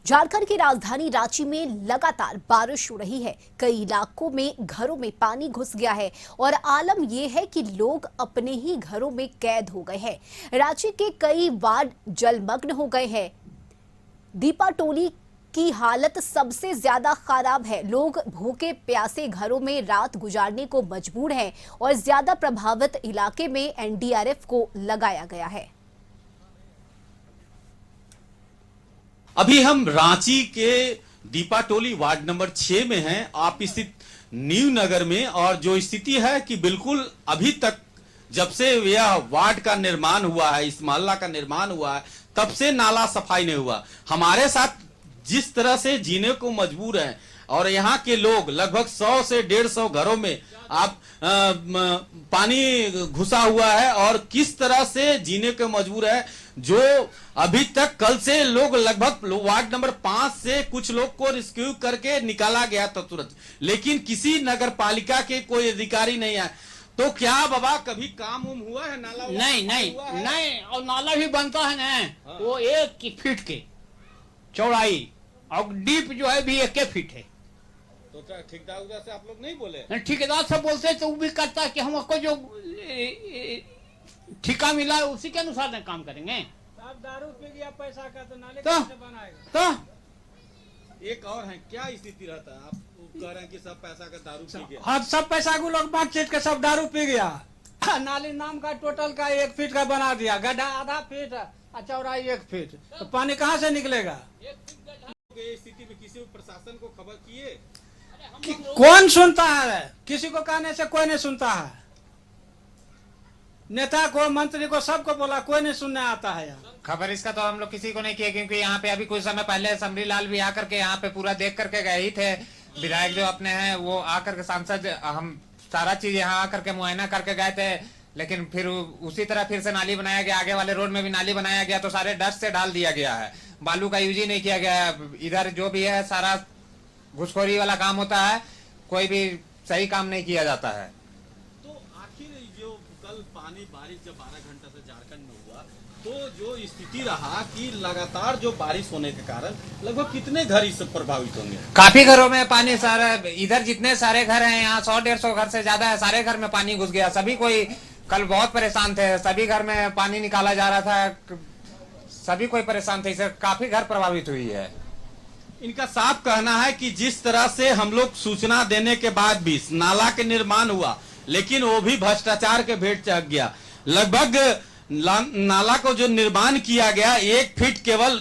झारखंड की राजधानी रांची में लगातार बारिश हो रही है। कई इलाकों में घरों में पानी घुस गया है और आलम यह है कि लोग अपने ही घरों में कैद हो गए हैं। रांची के कई वार्ड जलमग्न हो गए हैं। दीपाटोली की हालत सबसे ज्यादा खराब है। लोग भूखे प्यासे घरों में रात गुजारने को मजबूर हैं और ज्यादा प्रभावित इलाके में एनडीआरएफ को लगाया गया है। अभी हम रांची के दीपाटोली वार्ड नंबर 6 में हैं। आप स्थित न्यू नगर में, और जो स्थिति है कि बिल्कुल अभी तक जब से यह वार्ड का निर्माण हुआ है, इस मोहल्ला का निर्माण हुआ है, तब से नाला सफाई नहीं हुआ। हमारे साथ जिस तरह से जीने को मजबूर हैं और यहाँ के लोग लगभग 100 से 150 घरों में आप पानी घुसा हुआ है और किस तरह से जीने को मजबूर है। जो अभी तक कल से लोग लगभग वार्ड नंबर 5 से कुछ लोग को रेस्क्यू करके निकाला गया था तुरंत, लेकिन किसी नगर पालिका के कोई अधिकारी नहीं आए। तो क्या बाबा कभी काम उम हुआ है? नाला नहीं, और नाला भी बनता है ना, वो 1 फीट के चौड़ाई और डीप जो है भी 1 फीट है। तो क्या ठेकेदार से आप लोग नहीं बोले? ठेकेदार से बोलते तो वो भी करता कि हमको जो ठेका मिला है उसी के अनुसार काम करेंगे। आप दारू पी गया पैसा का तो नाले तो, कैसे बनाएगा? तो एक और है, क्या स्थिति रहता है? आप कह रहे हैं कि सब पैसा का दारू पी गया। हाँ, सब पैसा को लोग बांट चीट के सब दारू पी गया। नाली नाम का टोटल का 1 फीट का बना दिया, गड्ढा आधा फीट और चौड़ाई 1 फीट, तो पानी कहाँ से निकलेगा? स्थिति में किसी प्रशासन को खबर किए? कौन सुनता है? किसी को कहने से कोई नहीं सुनता है। नेता को, मंत्री को, सबको बोला, कोई नहीं सुनने आता है यहाँ। खबर इसका तो हम लोग किसी को नहीं किए, क्योंकि यहाँ पे अभी कुछ समय पहले समरी लाल भी आकर के यहाँ पे पूरा देख करके गए ही थे। विधायक जो अपने हैं वो आकर के, सांसद, हम सारा चीज यहाँ आकर के मुआयना करके गए थे। लेकिन फिर उसी तरह फिर से नाली बनाया गया, आगे वाले रोड में भी नाली बनाया गया, तो सारे डस्ट से डाल दिया गया है। बालू का यूज ही नहीं किया गया है। इधर जो भी है सारा घुसखोरी वाला काम होता है, कोई भी सही काम नहीं किया जाता है। तो आखिर जो कल पानी बारिश जब 12 घंटा से झारखंड में हुआ, तो जो स्थिति रहा कि लगातार जो बारिश होने के कारण लगभग कितने घर इससे प्रभावित होंगे? काफी घरों में पानी, सारा इधर जितने सारे घर हैं यहाँ 100-150 घर से ज्यादा है, सारे घर में पानी घुस गया। सभी कोई कल बहुत परेशान थे, सभी घर में पानी निकाला जा रहा था, सभी कोई परेशान थे, इससे काफी घर प्रभावित हुई है। इनका साफ कहना है कि जिस तरह से हम लोग सूचना देने के बाद भी नाला के निर्माण हुआ, लेकिन वो भी भ्रष्टाचार के भेंट चढ़ गया। लगभग नाला को जो निर्माण किया गया 1 फीट केवल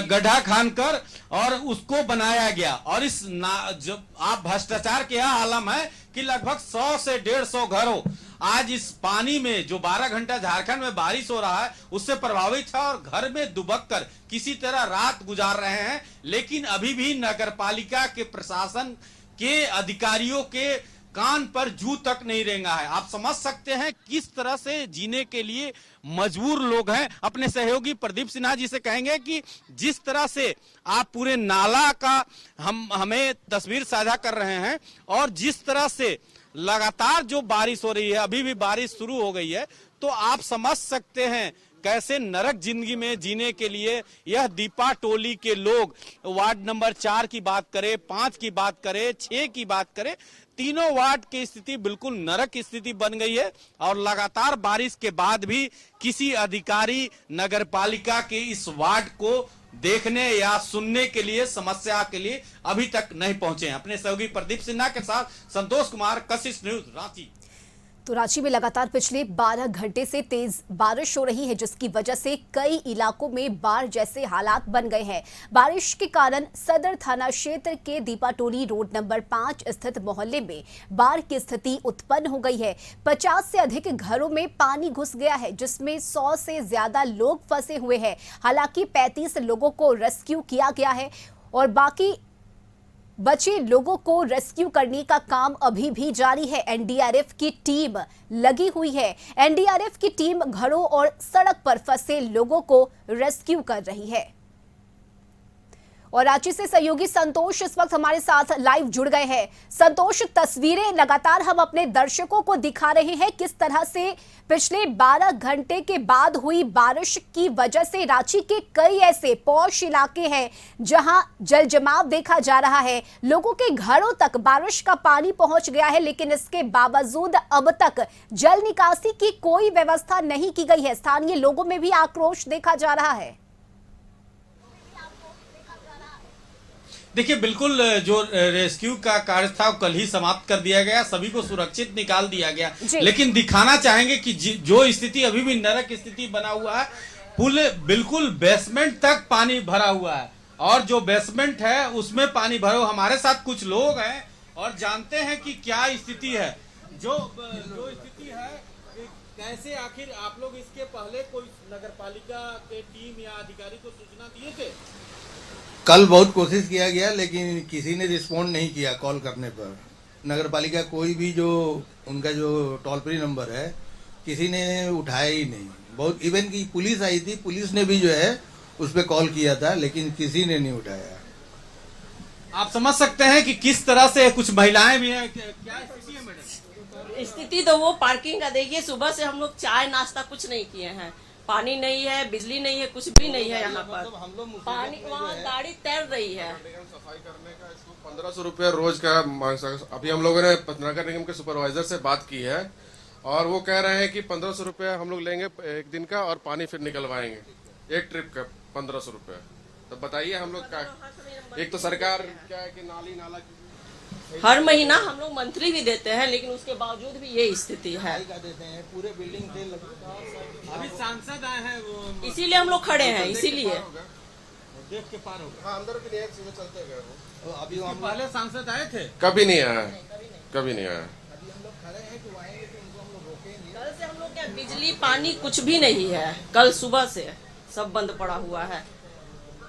गड्ढा खानकर और उसको बनाया गया, और इस जो आप भ्रष्टाचार के यह आलम है कि लगभग 100 से 150 घरों आज इस पानी में जो 12 घंटा झारखंड में बारिश हो रहा है उससे प्रभावित है और घर में दुबक कर किसी तरह रात गुजार रहे हैं। लेकिन अभी भी नगर पालिका के प्रशासन के अधिकारियों के कान पर जू तक नहीं रेंगा है। आप समझ सकते हैं किस तरह से जीने के लिए मजबूर लोग हैं। अपने सहयोगी प्रदीप सिन्हा जी से कहेंगे कि जिस तरह से आप पूरे नाला का हमें तस्वीर साझा कर रहे हैं और जिस तरह से लगातार जो बारिश हो रही है, अभी भी बारिश शुरू हो गई है, तो आप समझ सकते हैं कैसे नरक जिंदगी में जीने के लिए यह दीपाटोली के लोग, वार्ड नंबर 4 की बात करें, 5 की बात करें, 6 की बात करें, तीनों वार्ड की स्थिति बिल्कुल नरक स्थिति बन गई है। और लगातार बारिश के बाद भी किसी अधिकारी नगर पालिका के इस वार्ड को देखने या सुनने के लिए, समस्या के लिए अभी तक नहीं पहुंचे हैं। अपने सहयोगी प्रदीप सिन्हा के साथ संतोष कुमार, कशिश न्यूज, रांची। तो रांची में लगातार पिछले 12 घंटे से तेज बारिश हो रही है, जिसकी वजह से कई इलाकों में बाढ़ जैसे हालात बन गए हैं। बारिश के कारण सदर थाना क्षेत्र के दीपाटोली रोड नंबर 5 स्थित मोहल्ले में बाढ़ की स्थिति उत्पन्न हो गई है। 50 से अधिक घरों में पानी घुस गया है, जिसमें 100 से ज्यादा लोग फंसे हुए हैं। हालांकि 35 लोगों को रेस्क्यू किया गया है और बाकी बचे लोगों को रेस्क्यू करने का काम अभी भी जारी है। एनडीआरएफ की टीम लगी हुई है। एनडीआरएफ की टीम घरों और सड़क पर फंसे लोगों को रेस्क्यू कर रही है। और रांची से सहयोगी संतोष इस वक्त हमारे साथ लाइव जुड़ गए हैं। संतोष, तस्वीरें लगातार हम अपने दर्शकों को दिखा रहे हैं किस तरह से पिछले 12 घंटे के बाद हुई बारिश की वजह से रांची के कई ऐसे पॉश इलाके हैं जहां जल जमाव देखा जा रहा है। लोगों के घरों तक बारिश का पानी पहुंच गया है, लेकिन इसके बावजूद अब तक जल निकासी की कोई व्यवस्था नहीं की गई है। स्थानीय लोगों में भी आक्रोश देखा जा रहा है। देखिए, बिल्कुल जो रेस्क्यू का कार्य था कल ही समाप्त कर दिया गया, सभी को सुरक्षित निकाल दिया गया। लेकिन दिखाना चाहेंगे कि जो स्थिति अभी भी नरक स्थिति बना हुआ है, पुल बिल्कुल बेसमेंट तक पानी भरा हुआ है और जो बेसमेंट है उसमें पानी भरा हुआ। हमारे साथ कुछ लोग हैं और जानते हैं कि क्या स्थिति है। जो स्थिति है, कैसे आखिर आप लोग इसके पहले कोई नगरपालिका के टीम या अधिकारी को सूचना दिए थे? कल बहुत कोशिश किया गया लेकिन किसी ने रिस्पॉन्ड नहीं किया कॉल करने पर। नगरपालिका कोई भी जो उनका जो टोल फ्री नंबर है किसी ने उठाया ही नहीं। बहुत इवन की पुलिस आई थी, पुलिस ने भी जो है उस पर कॉल किया था लेकिन किसी ने नहीं उठाया। आप समझ सकते हैं कि किस तरह से कुछ महिलाएं भी हैं। क्या स्थिति है मैडम? स्थिति तो वो पार्किंग का देखिए, सुबह से हम लोग चाय नाश्ता कुछ नहीं किए हैं। पानी नहीं है, बिजली नहीं है, कुछ भी नहीं है यहाँ पर। पानी वहाँ गाड़ी तैर रही है। सफाई करने का इसको 1500 रुपये रोज का मांग सकते। अभी हम लोगों ने नगर निगम के सुपरवाइजर से बात की है और वो कह रहे हैं कि 1500 रुपये हम लोग लेंगे एक दिन का और पानी फिर निकलवाएंगे एक ट्रिप का 1500 रुपये। तो बताइए हम लोग का, एक तो सरकार क्या है कि नाली नाला हर महीना हम लोग मंथली भी देते हैं लेकिन उसके बावजूद भी ये स्थिति है। देते हैं पूरे बिल्डिंग से। अभी सांसद आए हैं, वो इसीलिए हम लोग खड़े हैं, इसीलिए देख के पार हो गए। हाँ, अंदर भी नहीं सीधे चलते गए वो। अभी हम पहले सांसद आए थे, कभी नहीं आया, कभी नहीं आया। अभी हम लोग खड़े हैं कि आएंगे तो उनको हम लोग रोकेंगे। कल से हम लोग क्या बिजली पानी कुछ भी नहीं है। कल सुबह से सब बंद पड़ा हुआ है।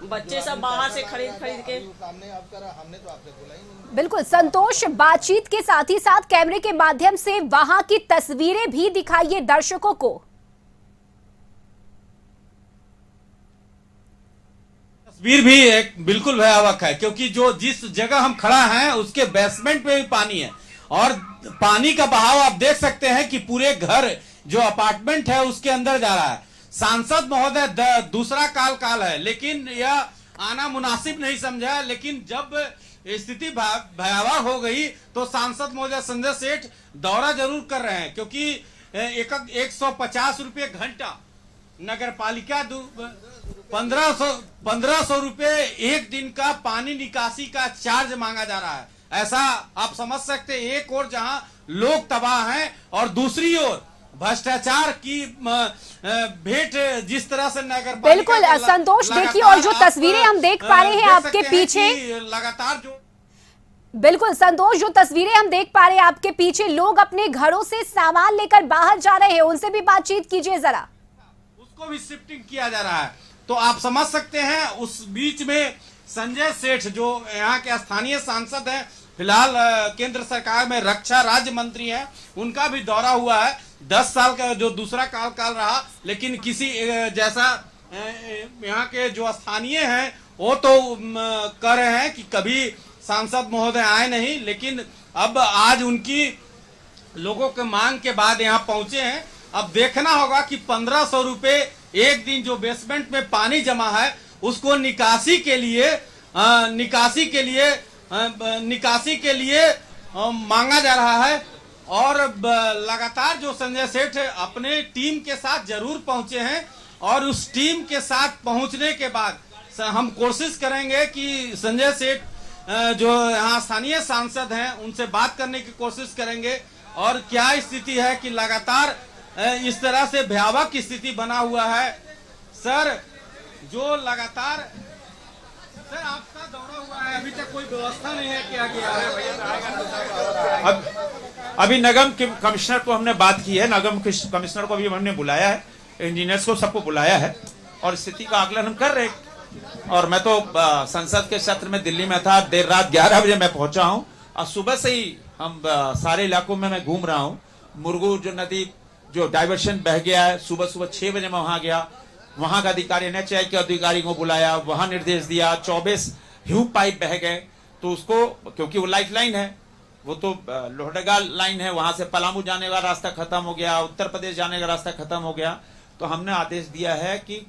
बच्चे सब बाहर से खरीद के सामने आप करा, हमने तो आपसे बोला ही नहीं। बिल्कुल संतोष, बातचीत के साथ ही साथ कैमरे के माध्यम से वहां की तस्वीरें भी दिखाइए दर्शकों को। तस्वीर भी एक बिल्कुल भयावह है क्योंकि जो जिस जगह हम खड़ा हैं उसके बेसमेंट में भी पानी है और पानी का बहाव आप देख सकते हैं कि पूरे घर जो अपार्टमेंट है उसके अंदर जा रहा है। सांसद महोदय दूसरा काल है लेकिन यह आना मुनासिब नहीं समझा। लेकिन जब स्थिति भयावह हो गई तो सांसद महोदय संजय सेठ दौरा जरूर कर रहे हैं क्योंकि 150 रुपये घंटा नगर पालिका 1500 रुपये एक दिन का पानी निकासी का चार्ज मांगा जा रहा है। ऐसा आप समझ सकते हैं, एक ओर जहां लोग तबाह हैं और दूसरी ओर भ्रष्टाचार की भेंट जिस तरह से नगर बिल्कुल संतोष, देखिए और जो तस्वीरें हम देख पा रहे हैं आपके पीछे, लगातार जो बिल्कुल संतोष, जो तस्वीरें हम देख पा रहे हैं आपके पीछे, लोग अपने घरों से सामान लेकर बाहर जा रहे हैं, उनसे भी बातचीत कीजिए जरा। उसको भी शिफ्टिंग किया जा रहा है तो आप समझ सकते हैं। उस बीच में संजय सेठ जो यहाँ के स्थानीय सांसद हैं, फिलहाल केंद्र सरकार में रक्षा राज्य मंत्री हैं, उनका भी दौरा हुआ है। 10 साल का जो दूसरा काल रहा लेकिन किसी जैसा यहाँ के जो स्थानीय हैं वो तो कह रहे हैं कि कभी सांसद महोदय आए नहीं, लेकिन अब आज उनकी लोगों के मांग के बाद यहाँ पहुंचे हैं। अब देखना होगा कि 1500 रुपये एक दिन जो बेसमेंट में पानी जमा है उसको निकासी के लिए मांगा जा रहा है। और लगातार जो संजय सेठ अपने टीम के साथ जरूर पहुंचे हैं और उस टीम के साथ पहुंचने के बाद हम कोशिश करेंगे कि संजय सेठ जो यहाँ स्थानीय सांसद हैं उनसे बात करने की कोशिश करेंगे और क्या स्थिति है कि लगातार इस तरह से भयावह की स्थिति बना हुआ है। सर, जो लगातार सर आपका दौरा हुआ है, अभी तक कोई व्यवस्था नहीं है, क्या किया है? अभी नगम कमिश्नर को हमने बात की है, नगम कमिश्नर को भी हमने बुलाया है, इंजीनियर्स को सबको बुलाया है और स्थिति का आकलन हम कर रहे हैं। और मैं तो संसद के सत्र में दिल्ली में था, देर रात 11 बजे मैं पहुंचा हूं और सुबह से ही हम सारे इलाकों में मैं घूम रहा हूं। मुरगू जो नदी जो डाइवर्शन बह गया है, सुबह 6 बजे मैं वहां गया, वहां का अधिकारी NHAI के अधिकारी को बुलाया, वहां निर्देश दिया। 24 ह्यू पाइप बह गए, तो उसको, क्योंकि वो लाइफ लाइन है, वो तो लोहरदगा लाइन है, वहां से पलामू जाने का रास्ता खत्म हो गया, उत्तर प्रदेश जाने का रास्ता खत्म हो गया, तो हमने आदेश दिया है कि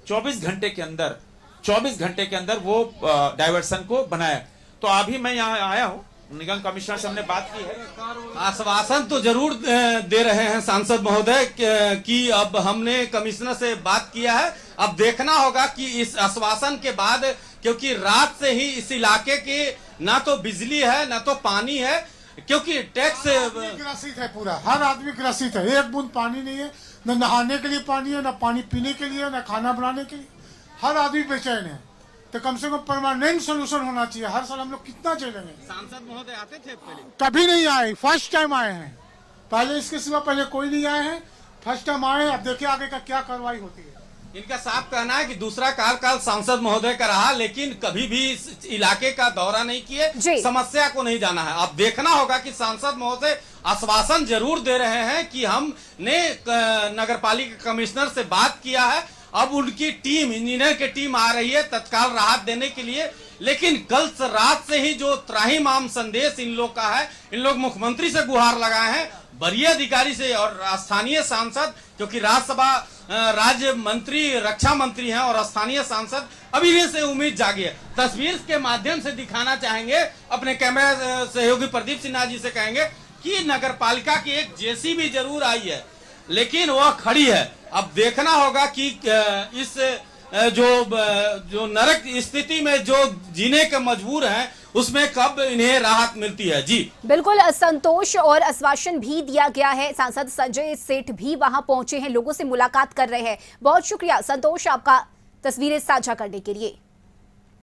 24 घंटे के अंदर वो डाइवर्सन को बनाया। तो अभी मैं यहाँ आया हूँ, निगम कमिश्नर से हमने बात की है। आश्वासन तो जरूर दे रहे हैं सांसद महोदय कि अब हमने कमिश्नर से बात किया है। अब देखना होगा कि इस आश्वासन के बाद, क्योंकि रात से ही इस इलाके की ना तो बिजली है ना तो पानी है, क्योंकि टैक्स ग्रसित है, पूरा हर आदमी ग्रसित है। एक बूंद पानी नहीं है, न नहाने के लिए पानी है, न पानी पीने के लिए, न खाना बनाने के लिए। हर आदमी बेचैन है, तो कम से कम परमानेंट सोल्यूशन होना चाहिए। हर साल हम लोग कितना झेलेंगे। सांसद महोदय आते थे पहले? कभी नहीं आए, फर्स्ट टाइम आए हैं। पहले इसके सिवा पहले कोई नहीं आए हैं, फर्स्ट टाइम आए हैं। अब देखिए आगे का क्या कार्रवाई होती है। इनका साफ कहना है कि दूसरा कार्यकाल सांसद महोदय का रहा, लेकिन कभी भी इस इलाके का दौरा नहीं किए, समस्या को नहीं जाना है। अब देखना होगा कि सांसद महोदय आश्वासन जरूर दे रहे हैं कि हमने नगरपालिका कमिश्नर से बात किया है, अब उनकी टीम, इंजीनियर की टीम आ रही है तत्काल राहत देने के लिए। लेकिन कल रात से ही जो त्राहिमाम संदेश इन लोग का है, इन लोग मुख्यमंत्री से गुहार लगाए हैं, वरीय अधिकारी से और स्थानीय सांसद, क्योंकि राज्यसभा राज्य मंत्री, रक्षा मंत्री हैं और स्थानीय सांसद, अभी से उम्मीद जागी है। तस्वीर के माध्यम से दिखाना चाहेंगे, अपने कैमरा सहयोगी प्रदीप सिन्हा जी से कहेंगे कि नगरपालिका की एक जेसीबी जरूर आई है, लेकिन वह खड़ी है। अब देखना होगा कि इस जो नरक स्थिति में जो जीने के मजबूर हैं, उसमें कब इन्हें राहत मिलती है। जी बिल्कुल, संतोष और आश्वासन भी दिया गया है। सांसद संजय सेठ भी वहां पहुंचे हैं, लोगों से मुलाकात कर रहे हैं। बहुत शुक्रिया संतोष आपका तस्वीरें साझा करने के लिए।